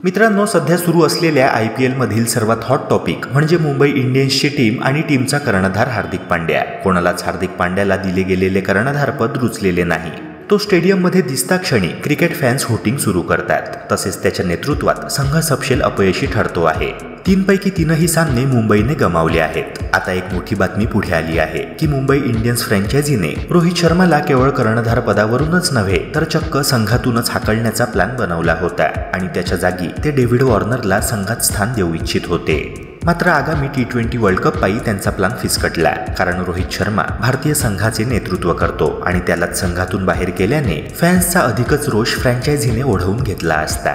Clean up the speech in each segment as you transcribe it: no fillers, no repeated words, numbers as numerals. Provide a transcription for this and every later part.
मित्रांनो, सध्या सुरू असलेल्या IPL मधील सर्वात हॉट टॉपिक म्हणजे मुंबई इंडियन्सची टीम आणि टीमचा कर्णधार हार्दिक पांड्या. कोणालाच हार्दिक पांड्याला दिले गेलेले कर्णधारपद रुचलेले नाही. तो स्टेडियममध्ये दिसता क्षणी क्रिकेट फॅन्स होटिंग सुरू करतात. तसेच त्याच्या नेतृत्वात संघ सपशेल अपयशी ठरतो आहे. 3 पैकी 3ही सामने मुंबईने गमावले आहेत. आता एक मोठी बातमी पुढे आली आहे की मुंबई इंडियन्स फ्रँचायझीने रोहित शर्माला केवळ कर्णधार पदावरूनच नव्हे तर चक्क संघातूनच हाकलण्याचा प्लॅन बनवला होता आणि त्याच्या जागी ते डेव्हिड वॉर्नरला संघात स्थान देऊ इच्छित होते. मात्र आगामी T20 वर्ल्ड कप पायी त्यांचा प्लॅन फिसकटला, कारण रोहित शर्मा भारतीय संघाचे नेतृत्व करतो आणि त्यालाच संघातून बाहेर केल्याने फॅन्सचा अधिकच रोष फ्रँचायझीने ओढवून घेतला असता.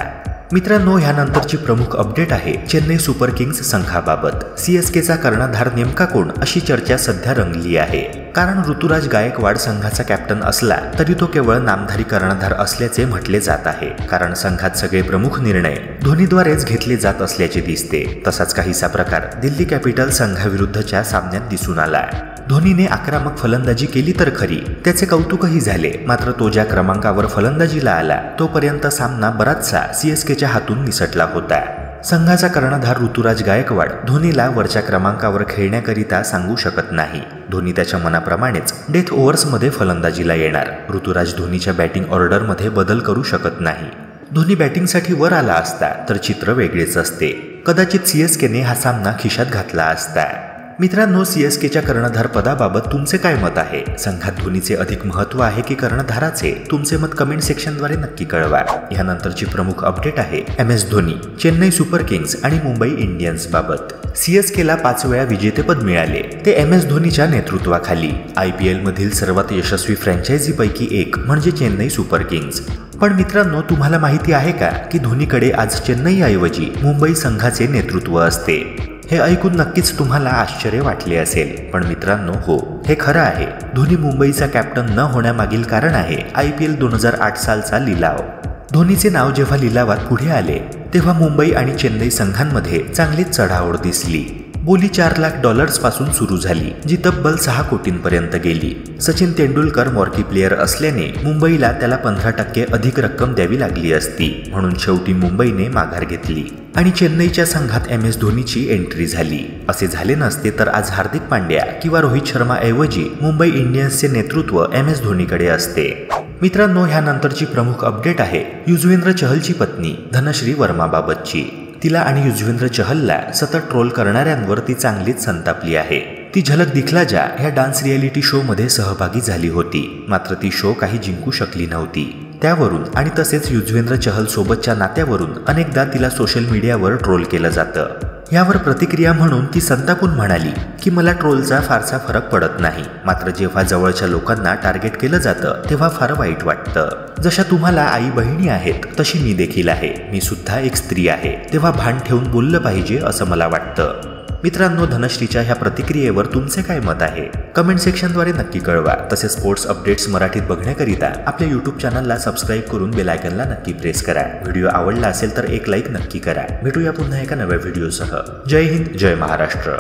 मित्रांनो, ह्यानंतरची प्रमुख अपडेट आहे चेन्नई सुपर किंग्स संघाबाबत. CSKचा कर्णधार नेमका कोण अशी चर्चा सध्या रंगली आहे. कारण ऋतुराज गायकवाड संघाचा कॅप्टन असला तरी तो केवळ नामधारी कर्णधार असल्याचे म्हटले जात आहे. कारण संघात सगळे प्रमुख निर्णय धोनीद्वारेच घेतले जात असल्याचे दिसते. तसाच काहीसा प्रकार दिल्ली कॅपिटल संघाविरुद्धच्या सामन्यात दिसून आला. धोनीने आक्रमक फलंदाजी केली तर खरी, त्याचे कौतुकही झाले. मात्र तो ज्या क्रमांकावर फलंदाजीला आला तोपर्यंत सामना बराचसा CSKच्या हातून निसटला होता. संघाचा कर्णधार ऋतुराज गायकवाड धोनीला वरच्या क्रमांकावर खेळण्याकरिता सांगू शकत नाही. धोनी त्याच्या मनाप्रमाणेच डेथ ओव्हर्समध्ये फलंदाजीला येणार. ऋतुराज धोनीच्या बॅटिंग ऑर्डरमध्ये बदल करू शकत नाही. धोनी बॅटिंगसाठी वर आला असता तर चित्र वेगळेच असते. कदाचित CSKने हा सामना खिशात घातला असता. मित्रांनो, CSKच्या कर्णधार पदाबाबत तुमचे काय मत आहे? संघात धोनीचे अधिक महत्त्व आहे की कर्णधाराचे? तुमचे मत कमेंट सेक्शनद्वारे नक्की कळवा. यानंतरची प्रमुख अपडेट आहे MS Dhoni, Chennai super Kings आणि मुंबई इंडियन्स बाबत. CSKला 5 वेळा विजेतेपद मिळाले, ते MS धोनीच्या नेतृत्वाखाली. IPL मधील सर्वात यशस्वी फ्रँचायझीपैकी एक म्हणजे चेन्नई सुपर किंग्स. पण मित्रांनो, तुम्हाला माहिती आहे का की धोनीकडे आज चेन्नईऐवजी मुंबई संघाचे नेतृत्व असते? हे ऐकून नक्कीच तुम्हाला आश्चर्य वाटले असेल, पण मित्रांनो, हो, हे खरं आहे. धोनी मुंबईचा कॅप्टन न होण्यामागील कारण आहे IPL 2008 सालचा लिलाव. धोनीचे नाव जेव्हा लिलावात पुढे आले तेव्हा मुंबई आणि चेन्नई संघांमध्ये चांगलीच चढाओढ दिसली. बोली $4 लाख पासून सुरू झाली, जी तब्बल 6 कोटींपर्यंत गेली. सचिन तेंडुलकर मॉर्की प्लेयर असल्याने मुंबईला त्याला 15% अधिक रक्कम द्यावी लागली असती. म्हणून शेवटी मुंबईने माघार घेतली आणि चेन्नईच्या संघात MS धोनीची एंट्री झाली. असे झाले नसते तर आज हार्दिक पांड्या किंवा रोहित शर्मा ऐवजी मुंबई इंडियन्सचे नेतृत्व MS धोनीकडे असते. मित्रांनो, ह्यानंतरची प्रमुख अपडेट आहे युजवेंद्र चहलची पत्नी धनश्री वर्माबाबतची. तिला आणि युजवेंद्र चहलला सतत ट्रोल करणाऱ्यांवर ती चांगलीच संतापली आहे. ती झलक दिखला जा ह्या डान्स रियालिटी शो मध्ये सहभागी झाली होती. मात्र ती शो काही जिंकू शकली नव्हती. त्यावरून आणि तसेच युजवेंद्र चहल सोबतच्या नात्यावरून अनेकदा तिला सोशल मीडियावर ट्रोल केलं जातं. यावर प्रतिक्रिया म्हणून ती संतापून म्हणाली की मला ट्रोलचा फारसा फरक पडत नाही, मात्र जेव्हा जवळच्या लोकांना टार्गेट केलं जातं तेव्हा फार वाईट वाटतं. जशा तुम्हाला आई बहिणी आहेत तशी मी देखील आहे. मी सुद्धा एक स्त्री आहे, तेव्हा भान ठेवून बोललं पाहिजे असं मला वाटतं. मित्रांनो, धनश्रीच्या ह्या प्रतिक्रियेवर तुमचे काय मत आहे? कमेंट सेक्शनद्वारे नक्की कळवा. तसेच स्पोर्ट्स अपडेट्स मराठीत बघण्याकरिता आपल्या YouTube चॅनलला सबस्क्राईब करून बेल आयकॉनला नक्की प्रेस करा. व्हिडिओ आवडला असेल तर एक लाईक नक्की करा. भेटूया पुन्हा एका नव्या व्हिडिओसह. जय हिंद, जय महाराष्ट्र.